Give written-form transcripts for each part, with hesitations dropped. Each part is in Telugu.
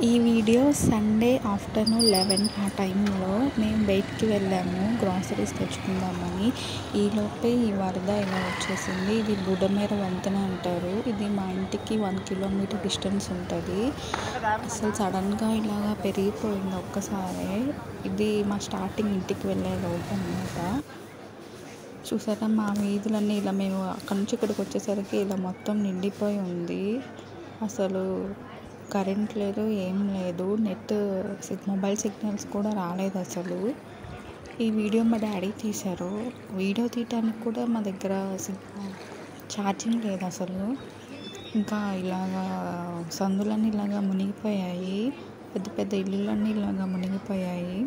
ఈ వీడియో సండే ఆఫ్టర్నూన్ 11 ఆ టైంలో మేము బయటికి వెళ్ళాము గ్రాసరీస్ తెచ్చుకుందామని. ఈలోపే ఈ వరద ఇలా వచ్చేసింది. ఇది బుడమేర వంతెన అంటారు. ఇది మా ఇంటికి 1 కిలోమీటర్ డిస్టెన్స్ ఉంటుంది. అసలు సడన్గా ఇలాగా పెరిగిపోయింది ఒక్కసారే. ఇది మా స్టార్టింగ్ ఇంటికి వెళ్ళే రోడ్డు అన్నమాట. చూసారా, మా వీధులన్నీ ఇలా మేము అక్కడి నుంచి ఇక్కడికి వచ్చేసరికి ఇలా మొత్తం నిండిపోయి ఉంది. అసలు కరెంట్ లేదు, ఏం లేదు, మొబైల్ సిగ్నల్స్ కూడా రాలేదు అసలు. ఈ వీడియో మా డాడీ తీశారు. వీడియో తీయటానికి కూడా మా దగ్గర ఛార్జింగ్ లేదు అసలు. ఇంకా ఇలాగా సందులన్నీ ఇలాగా మునిగిపోయాయి, పెద్ద పెద్ద ఇల్లులన్నీ ఇలాగా మునిగిపోయాయి.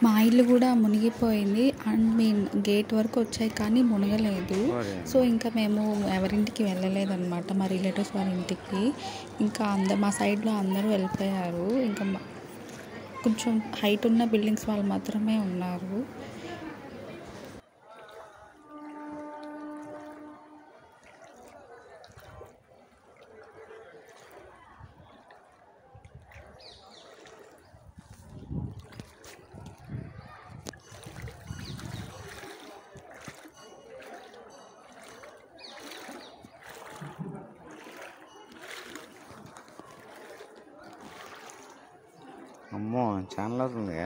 మా ఇల్లు కూడా మునిగిపోయింది. అండ్ మేము గేట్ వరకు వచ్చాయి కానీ మునగలేదు. సో ఇంకా మేము ఎవరింటికి వెళ్ళలేదన్నమాట, మా రిలేటివ్స్ వాళ్ళ ఇంటికి. ఇంకా మా సైడ్లో అందరూ వెళ్ళిపోయారు. ఇంకా కొంచెం హైట్ ఉన్న బిల్డింగ్స్ వాళ్ళు మాత్రమే ఉన్నారు. అమ్మో, ఛానల్ అవుతుంది.